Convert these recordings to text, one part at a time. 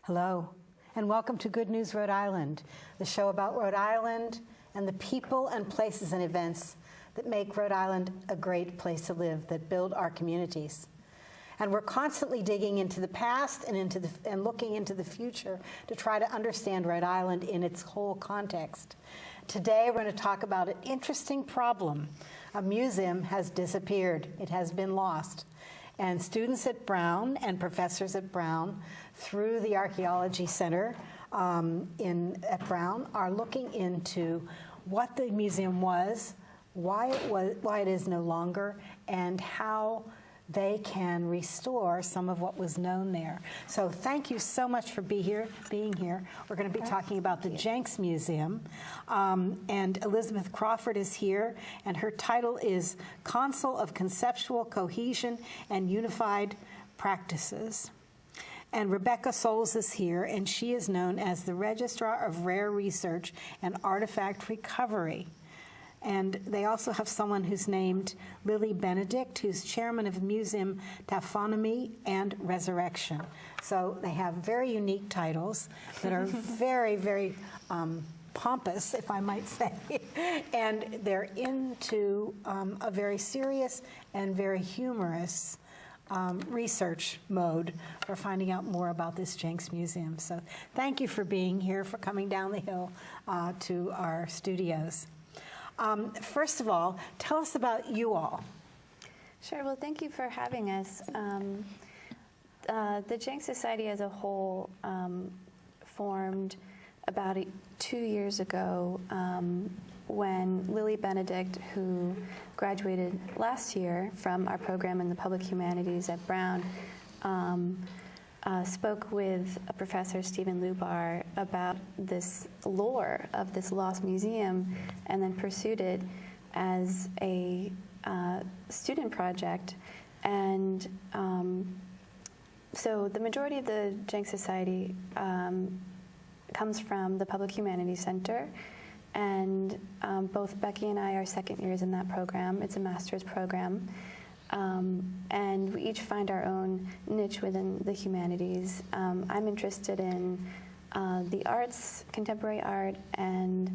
Hello, and welcome to Good News Rhode Island, the show about Rhode Island and the people and places and events that make Rhode Island a great place to live, that build our communities. And we're constantly digging into the past and looking into the future to try to understand Rhode Island in its whole context. Today we're going to talk about an interesting problem. A museum has disappeared. It has been lost. And students at Brown and professors at Brown through the Archaeology Center at Brown are looking into what the museum was, why it is no longer, and how they can restore some of what was known there. So thank you so much for being here. We're going to be talking about the JenksMuseum. And Elizabeth Crawford is here, and her title is Council of Conceptual Cohesion and Unified Practices. And Rebecca Souls is here, and she is known as the Registrar of Rare Research and Artifact Recovery. And they also have someone who's named Lily Benedict, who's chairman of Museum Taphonomy and Resurrection. So they have very unique titles that are very, very pompous, if I might say. And they're into a very serious and very humorous research mode for finding out more about this JenksMuseum. So thank you for being here, for coming down the hill to our studios. First of all, tell us about you all. Sure. Well, thank you for having us. The Jenks Society as a whole formed about 2 years ago when Lily Benedict, who graduated last year from our program in the Public Humanities at Brown, spoke with Professor Stephen Lubar about this lore of this lost museum, and then pursued it as a student project. And so the majority of the Jenks Society comes from the Public Humanities Center, and both Becky and I are second years in that program. It's a master's program. And we each find our own niche within the humanities. I'm interested in the arts, contemporary art, and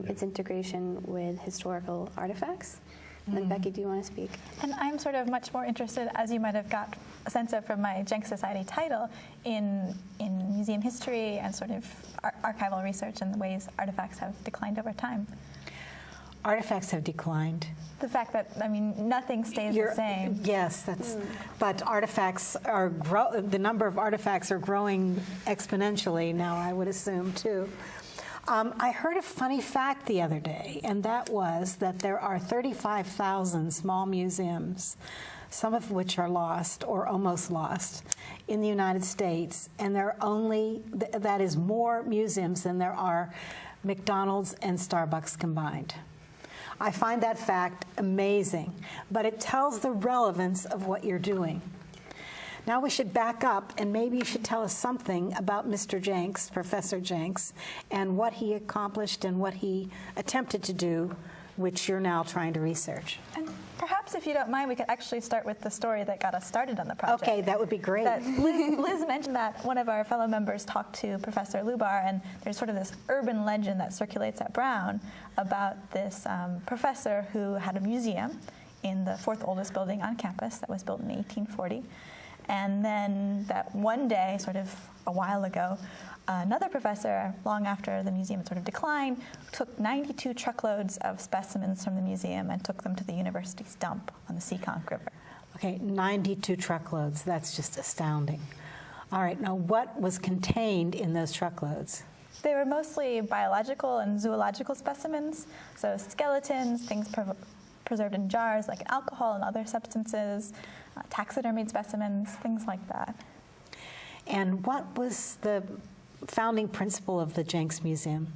its integration with historical artifacts. And then Becky, do you want to speak? And I'm sort of much more interested, as you might have got a sense of from my Jenks Society title, in museum history and sort of archival research and the ways artifacts have declined over time. Artifacts have declined. The fact that, I mean, nothing stays the same. Yes, that's. But artifacts are the number of artifacts are growing exponentially now, I would assume, too. I heard a funny fact the other day, and that was that there are 35,000 small museums, some of which are lost or almost lost, in the United States, and there are only, that is more museums than there are McDonald's and Starbucks combined. I find that fact amazing, but it tells the relevance of what you're doing. Now we should back up, and maybe you should tell us something about Mr. Jenks, Professor Jenks, and what he accomplished and what he attempted to do which you're now trying to research. And perhaps, if you don't mind, we could actually start with the story that got us started on the project. Okay, that would be great. That Liz mentioned that one of our fellow members talked to Professor Lubar, and there's sort of this urban legend that circulates at Brown about this professor who had a museum in the fourth oldest building on campus that was built in 1840. And then that one day, sort of a while ago, another professor, long after the museum had sort of declined, took 92 truckloads of specimens from the museum and took them to the university's dump on the Seekonk River. Okay, 92 truckloads. That's just astounding. All right, now what was contained in those truckloads? They were mostly biological and zoological specimens, so skeletons, things preserved in jars like alcohol and other substances, taxidermied specimens, things like that. And what was the founding principle of the Jenks Museum?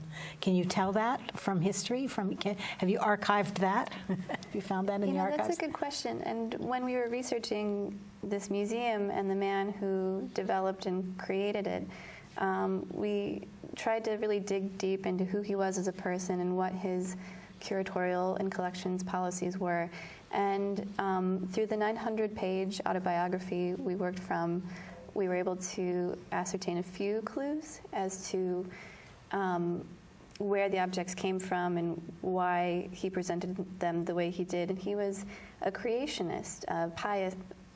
Can you tell that from history? Have you archived that? Have you found that in the archives? That's a good question. And when we were researching this museum and the man who developed and created it, we tried to really dig deep into who he was as a person and what his curatorial and collections policies were. And through the 900-page autobiography we worked from, we were able to ascertain a few clues as to where the objects came from and why he presented them the way he did. And he was a creationist, a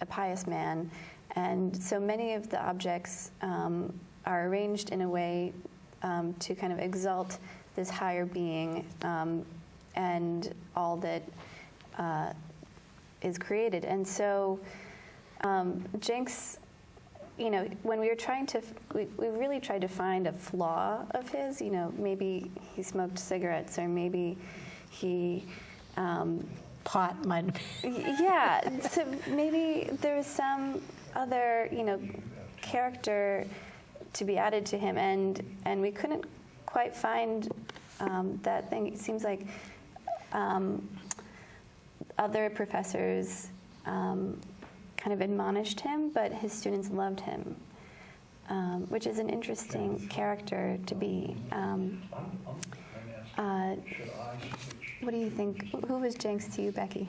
pious man. And so many of the objects are arranged in a way to kind of exalt this higher being and all that is created. And so Jenks, when we were trying to, we really tried to find a flaw of his. Maybe he smoked cigarettes, or maybe he pot might. Yeah, so maybe there was some other, character to be added to him, and we couldn't quite find that thing. It seems like other professors kind of admonished him, but his students loved him, which is an interesting character to be. What do you think? Who was Jenks to you, Becky?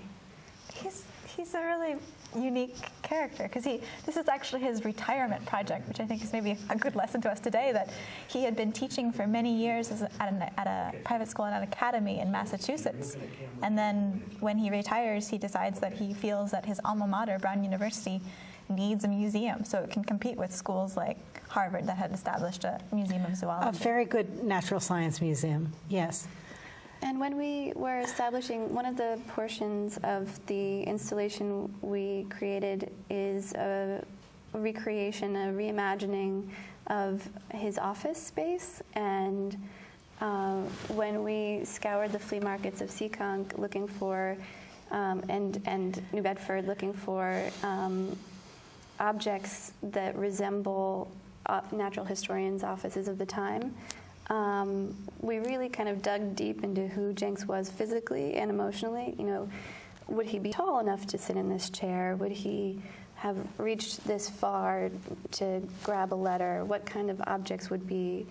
He's a really unique character, because this is actually his retirement project, which I think is maybe a good lesson to us today, that he had been teaching for many years at a private school and an academy in Massachusetts. And then when he retires, he decides that he feels that his alma mater, Brown University, needs a museum so it can compete with schools like Harvard that had established a museum of zoology. A very good natural science museum, yes. And when we were establishing, one of the portions of the installation we created is a recreation, a reimagining of his office space. And when we scoured the flea markets of Seekonk looking for, and New Bedford looking for objects that resemble natural historians' offices of the time, we really kind of dug deep into who Jenks was physically and emotionally. Would he be tall enough to sit in this chair? Would he have reached this far to grab a letter? What kind of objects would be,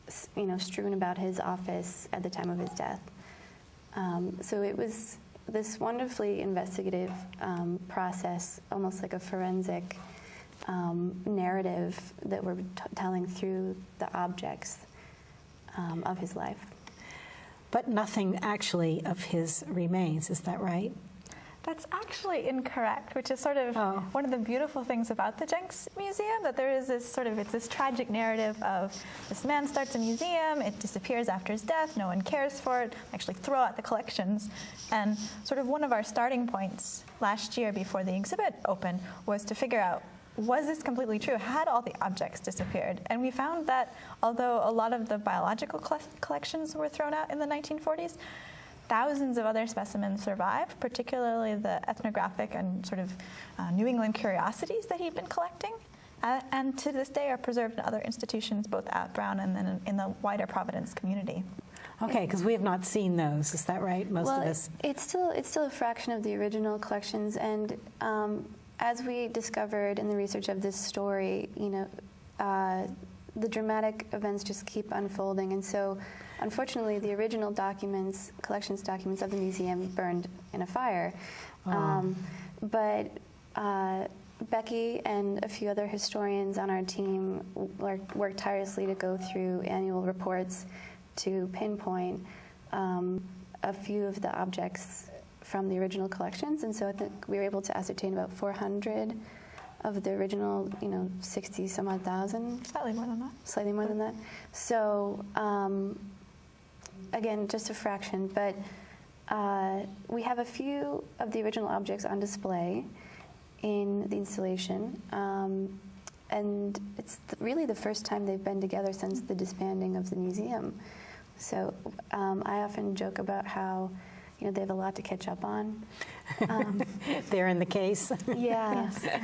strewn about his office at the time of his death? So it was this wonderfully investigative process, almost like a forensic narrative that we're telling through the objects of his life. But nothing actually of his remains, is that right? That's actually incorrect, which is sort of one of the beautiful things about the Jenks Museum, that there is this it's this tragic narrative of this man starts a museum, it disappears after his death, no one cares for it, actually throw out the collections. And sort of one of our starting points last year before the exhibit opened was to figure out, was this completely true? Had all the objects disappeared? And we found that although a lot of the biological collections were thrown out in the 1940s, thousands of other specimens survived, particularly the ethnographic and sort of New England curiosities that he'd been collecting, and to this day are preserved in other institutions, both at Brown and then in the wider Providence community. Okay, because we have not seen those. Is that right? Most of us. It's still a fraction of the original collections, and as we discovered in the research of this story, the dramatic events just keep unfolding. And so, unfortunately, the original documents, collections documents of the museum burned in a fire. But Becky and a few other historians on our team worked tirelessly to go through annual reports to pinpoint a few of the objects from the original collections. And so I think we were able to ascertain about 400 of the original, 60 some odd thousand. Slightly more than that. Slightly more than that. So, again, just a fraction, but we have a few of the original objects on display in the installation, and it's really the first time they've been together since the disbanding of the museum. So I often joke about how they have a lot to catch up on. They're in the case. Yeah. Yes.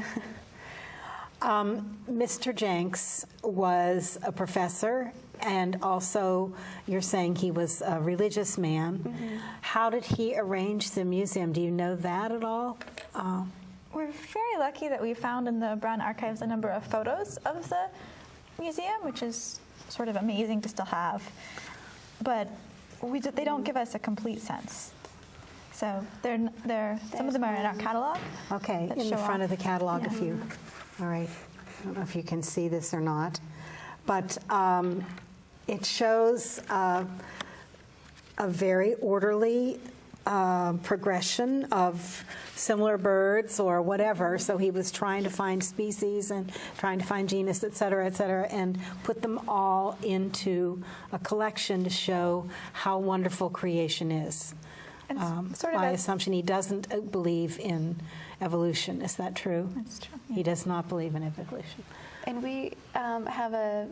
Mr. Jenks was a professor, and also you're saying he was a religious man. Mm-hmm. How did he arrange the museum? Do you know that at all? We're very lucky that we found in the Brown Archives a number of photos of the museum, which is sort of amazing to still have. But they don't give us a complete sense. So some of them are in our catalog. Okay, in the front of the catalog, yeah. All right. I don't know if you can see this or not, but it shows a very orderly progression of similar birds or whatever. So he was trying to find species and trying to find genus, et cetera, and put them all into a collection to show how wonderful creation is. By assumption, he doesn't believe in evolution. Is that true? That's true. Yeah. He does not believe in evolution. And we have a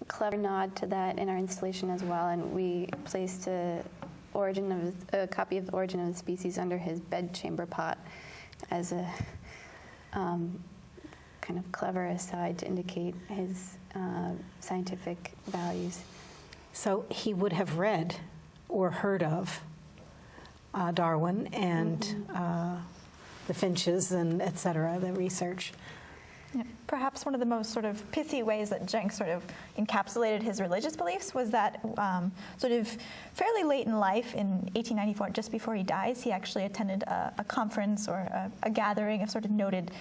clever nod to that in our installation as well, and we placed a copy of Origin of the Species under his bedchamber pot as a kind of clever aside to indicate his scientific values. So he would have read or heard of Darwin and the finches and et cetera, the research. Yeah. Perhaps one of the most sort of pithy ways that Jenks sort of encapsulated his religious beliefs was that sort of fairly late in life, in 1894, just before he dies, he actually attended a conference or a gathering of sort of noted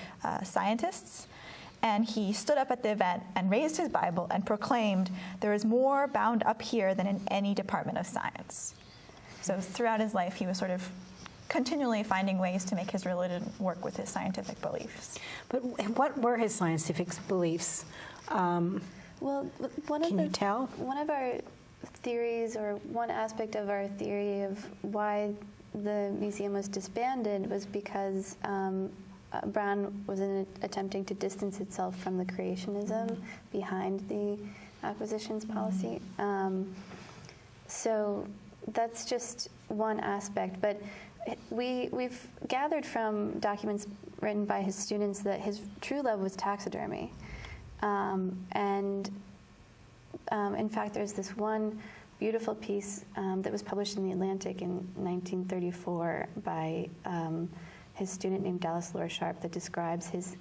scientists. And he stood up at the event and raised his Bible and proclaimed, "There is more bound up here than in any department of science." So throughout his life, he was sort of continually finding ways to make his religion work with his scientific beliefs. But what were his scientific beliefs? Well, can you tell? One of our theories, or one aspect of our theory of why the museum was disbanded, was because Brown was attempting to distance itself from the creationism behind the acquisitions policy. So that's just one aspect. But we've gathered from documents written by his students that his true love was taxidermy. In fact, there's this one beautiful piece that was published in The Atlantic in 1934 by his student named Dallas Lore Sharp that describes his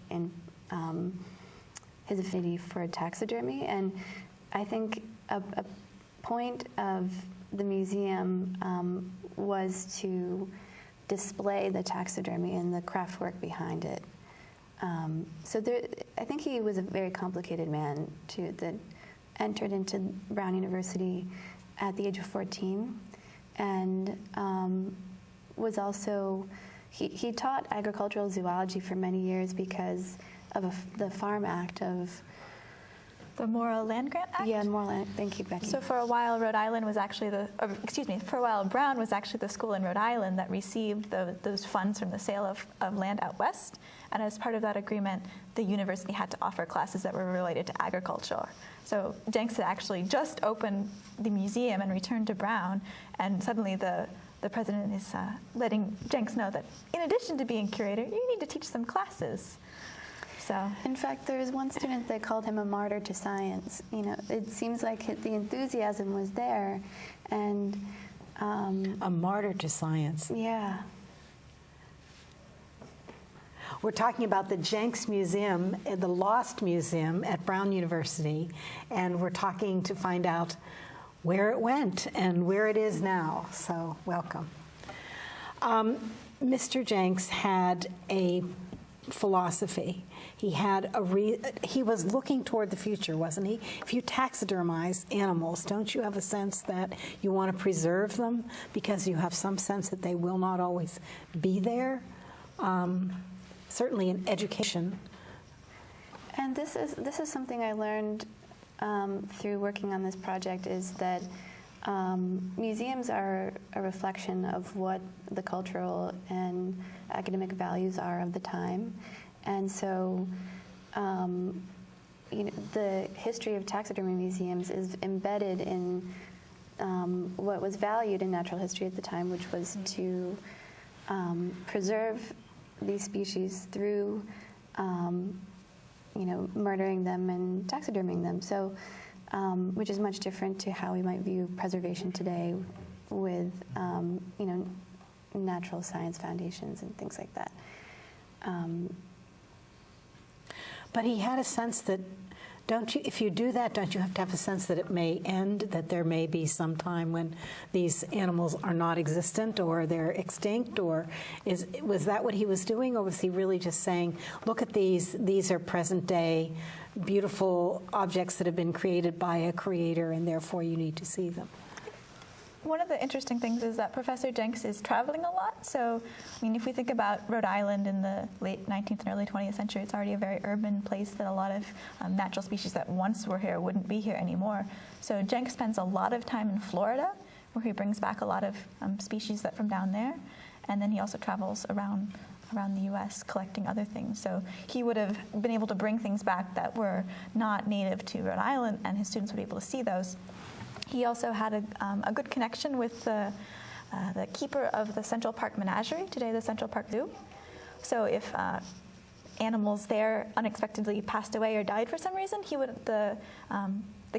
affinity for taxidermy. And I think a point of the museum was to display the taxidermy and the craft work behind it. I think he was a very complicated man that entered into Brown University at the age of 14, and was also he taught agricultural zoology for many years because of the Farm Act of the Morrill Land Grant Act? Yeah, Morrill Land. Thank you, Becky. So for a while, Brown was actually the school in Rhode Island that received those funds from the sale of land out west. And as part of that agreement, the university had to offer classes that were related to agriculture. So Jenks had actually just opened the museum and returned to Brown, and suddenly the president is letting Jenks know that in addition to being curator, you need to teach some classes. So, in fact, there was one student that called him a martyr to science. It seems like the enthusiasm was there, and a martyr to science. Yeah. We're talking about the Jenks Museum, the Lost Museum at Brown University, and we're talking to find out where it went and where it is now. So, welcome. Mr. Jenks had a philosophy. He was looking toward the future, wasn't he? If you taxidermize animals, don't you have a sense that you want to preserve them because you have some sense that they will not always be there? Certainly in education. And this is something I learned through working on this project, is that museums are a reflection of what the cultural and academic values are of the time. And so the history of taxidermy museums is embedded in what was valued in natural history at the time, which was to preserve these species through murdering them and taxiderming them. So, which is much different to how we might view preservation today with, natural science foundations and things like that. But he had a sense that, if you do that, don't you have to have a sense that it may end, that there may be some time when these animals are not existent or they're extinct, or was that what he was doing, or was he really just saying, look at these are present day beautiful objects that have been created by a creator and therefore you need to see them? One of the interesting things is that Professor Jenks is traveling a lot. So, if we think about Rhode Island in the late 19th and early 20th century, it's already a very urban place that a lot of natural species that once were here wouldn't be here anymore. So Jenks spends a lot of time in Florida, where he brings back a lot of species that from down there. And then he also travels around the U.S. collecting other things. So he would have been able to bring things back that were not native to Rhode Island, and his students would be able to see those. He also had a good connection with the keeper of the Central Park Menagerie, today the Central Park Zoo. So if animals there unexpectedly passed away or died for some reason, the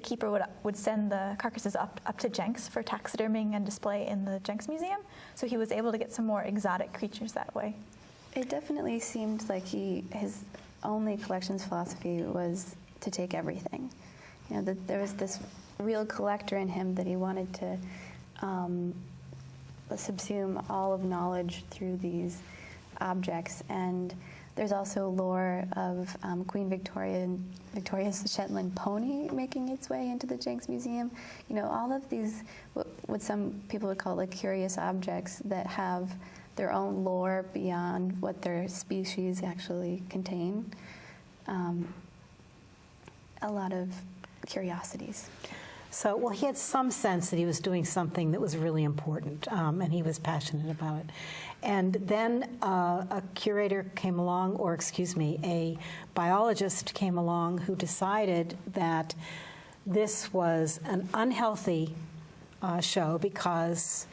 keeper would send the carcasses up to Jenks for taxiderming and display in the Jenks Museum. So he was able to get some more exotic creatures that way. It definitely seemed like his only collections philosophy was to take everything. That there was this real collector in him, that he wanted to subsume all of knowledge through these objects. And there's also lore of Queen Victoria's Shetland pony making its way into the Jenks Museum. All of these, what some people would call curious objects that have their own lore beyond what their species actually contain. A lot of curiosities. So, well, he had some sense that he was doing something that was really important, and he was passionate about it. And then a curator came along, a biologist came along who decided that this was an unhealthy show because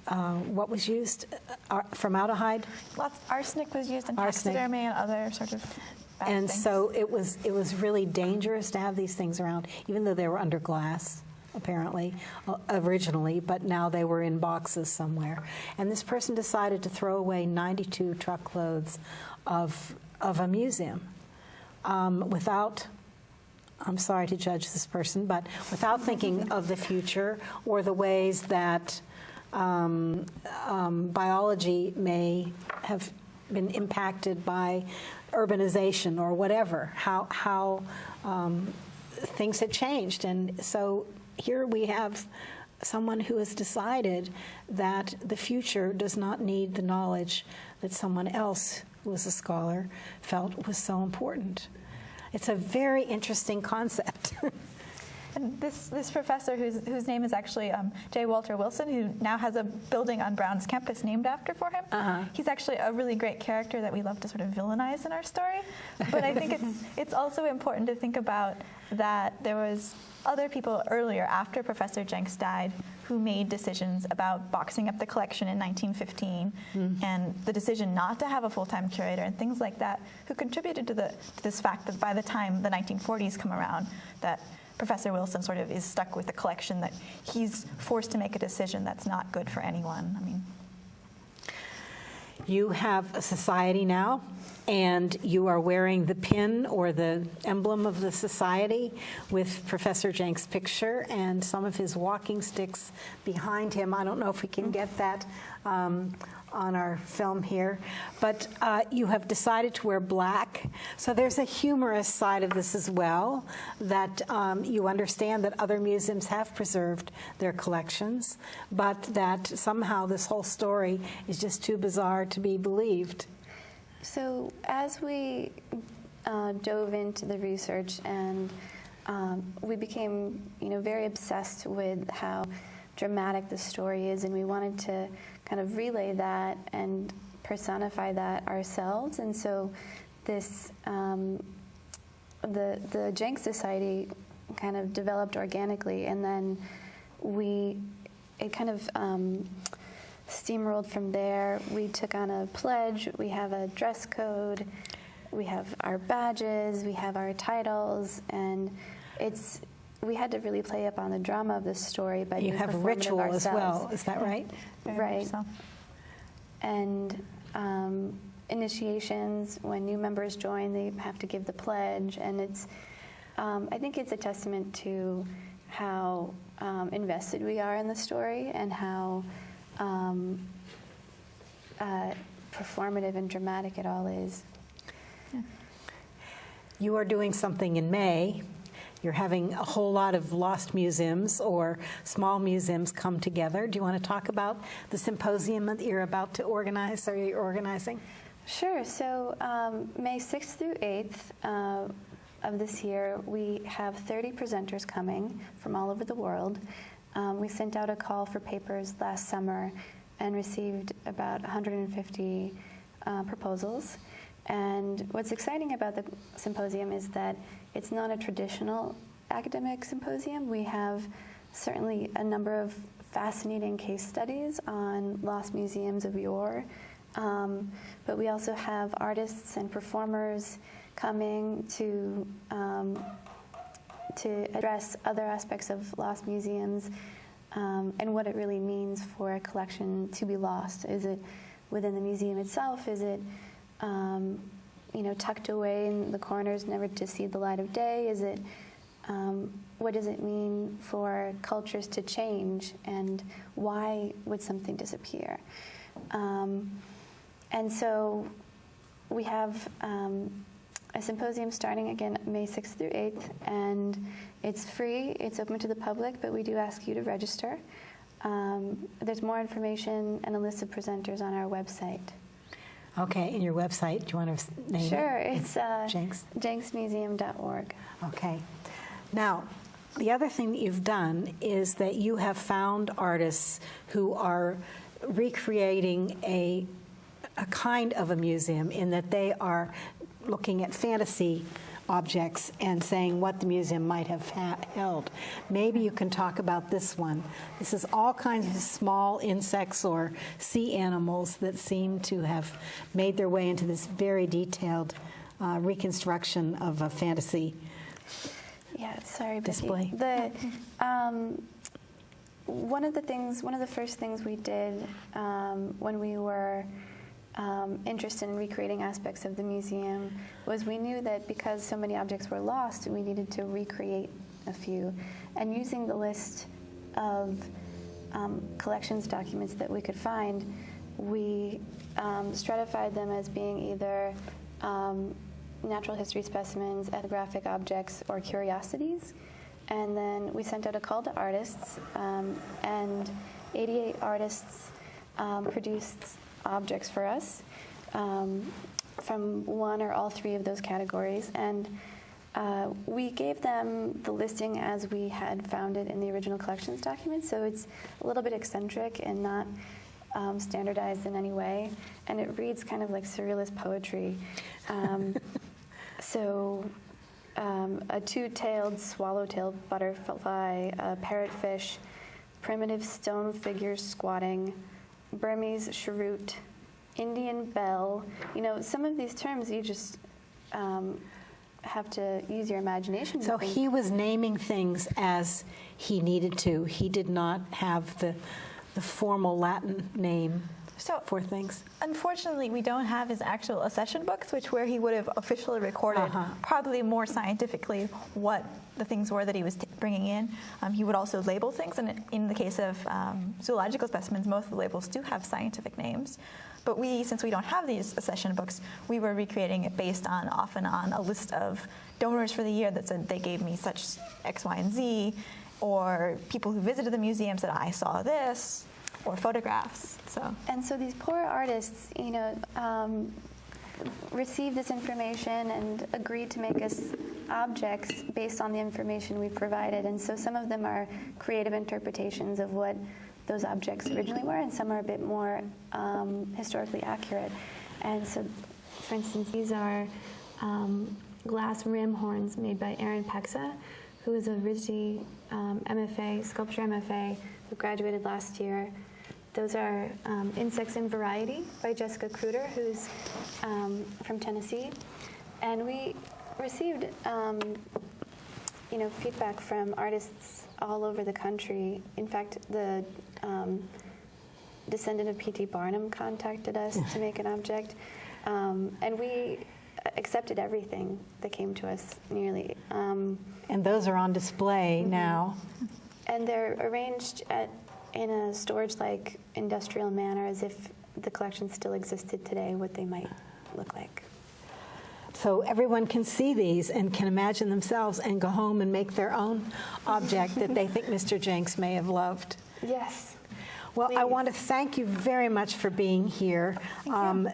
what was used? Formaldehyde? Arsenic was used in taxidermy and other sort of bad and things. So it was really dangerous to have these things around, even though they were under glass, apparently, originally, but now they were in boxes somewhere. And this person decided to throw away 92 truckloads of a museum without, I'm sorry to judge this person, but without thinking of the future or the ways that biology may have been impacted by urbanization or whatever, how things had changed. And so here we have someone who has decided that the future does not need the knowledge that someone else who was a scholar felt was so important. It's a very interesting concept. And this professor, whose name is actually J. Walter Wilson, who now has a building on Brown's campus named for him. He's actually a really great character that we love to sort of villainize in our story. But I think it's also important to think about that there was other people earlier, after Professor Jenks died, who made decisions about boxing up the collection in 1915 and the decision not to have a full-time curator and things like that, who contributed to this fact that by the time the 1940s come around, that Professor Wilson sort of is stuck with the collection, that he's forced to make a decision that's not good for anyone. You have a society now, and you are wearing the pin or the emblem of the society with Professor Jenks' picture and some of his walking sticks behind him. I don't know if we can get that on our film here, but you have decided to wear black. So there's a humorous side of this as well, that you understand that other museums have preserved their collections, but that somehow this whole story is just too bizarre to be believed. So as we dove into the research, and we became, very obsessed with how dramatic the story is, and we wanted to kind of relay that and personify that ourselves. And so this, the Jenks Society kind of developed organically, and then it kind of steamrolled from there. We took on a pledge. We have a dress code. We have our badges. We have our titles, and we had to really play up on the drama of this story by being performative ourselves. You have ritual as well. Is that right? Right. And initiations, when new members join, they have to give the pledge, and it's. I think it's a testament to how invested we are in the story, and how performative and dramatic it all is. Yeah. You are doing something in May. You're having a whole lot of lost museums or small museums come together. Do you want to talk about the symposium that you're about to organize, or you're organizing? Sure. So May 6th through 8th of this year, we have 30 presenters coming from all over the world. We sent out a call for papers last summer and received about 150 proposals. And what's exciting about the symposium is that it's not a traditional academic symposium. We have certainly a number of fascinating case studies on lost museums of yore, but we also have artists and performers coming to address other aspects of lost museums and what it really means for a collection to be lost. Is it within the museum itself? Is it tucked away in the corners, never to see the light of day? Is it, what does it mean for cultures to change, and why would something disappear? And so we have a symposium starting again May 6th through 8th, and it's free, it's open to the public, but we do ask you to register. There's more information and a list of presenters on our website. Okay, and your website, do you want to name it? Sure, it's Jenks? JenksMuseum.org. Okay. Now, the other thing that you've done is that you have found artists who are recreating a kind of a museum, in that they are looking at fantasy objects and saying what the museum might have held. Maybe you can talk about this one. This is all kinds of small insects or sea animals that seem to have made their way into this very detailed reconstruction of a fantasy display. One of the first things we did when we were interested in recreating aspects of the museum was we knew that because so many objects were lost, we needed to recreate a few. And using the list of collections documents that we could find, we stratified them as being either natural history specimens, ethnographic objects, or curiosities. And then we sent out a call to artists, and 88 artists produced objects for us from one or all three of those categories, and we gave them the listing as we had found it in the original collections document, so it's a little bit eccentric and not standardized in any way, and it reads kind of like surrealist poetry. A two-tailed, swallow-tailed butterfly, a parrotfish, primitive stone figures squatting, Burmese cheroot, Indian bell. Some of these terms you just have to use your imagination. So he was naming things as he needed to. He did not have the formal Latin name. for things? Unfortunately, we don't have his actual accession books, where he would have officially recorded, probably more scientifically, what the things were that he was bringing in. He would also label things, and in the case of zoological specimens, most of the labels do have scientific names. But since we don't have these accession books, we were recreating it based often on a list of donors for the year that said they gave me such X, Y, and Z, or people who visited the museum said, I saw this, or photographs. And so these poor artists, received this information and agreed to make us objects based on the information we provided. And so some of them are creative interpretations of what those objects originally were, and some are a bit more historically accurate. And so, for instance, these are glass rim horns made by Aaron Pexa, who is a RISD MFA, sculpture MFA, who graduated last year. Those are Insects in Variety by Jessica Kruder, who's from Tennessee. And we received feedback from artists all over the country. In fact, the descendant of P.T. Barnum contacted us to make an object. And we accepted everything that came to us, nearly. And those are on display now. And they're arranged in a storage-like industrial manner, as if the collection still existed today, what they might look like. So everyone can see these and can imagine themselves and go home and make their own object that they think Mr. Jenks may have loved. Yes. Well, Please. I want to thank you very much for being here.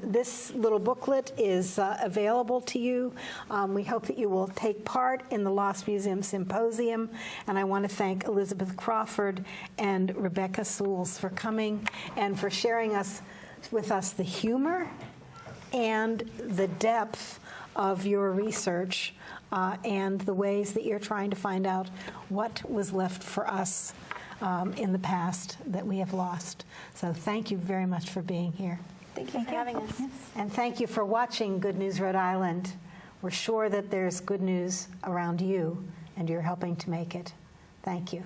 This little booklet is available to you. We hope that you will take part in the Lost Museum Symposium. And I want to thank Elizabeth Crawford and Rebecca Souls for coming and for sharing with us the humor and the depth of your research and the ways that you're trying to find out what was left for us in the past that we have lost. So thank you very much for being here. Thank you for having us. Yes. And thank you for watching Good News Rhode Island. We're sure that there's good news around you, and you're helping to make it. Thank you.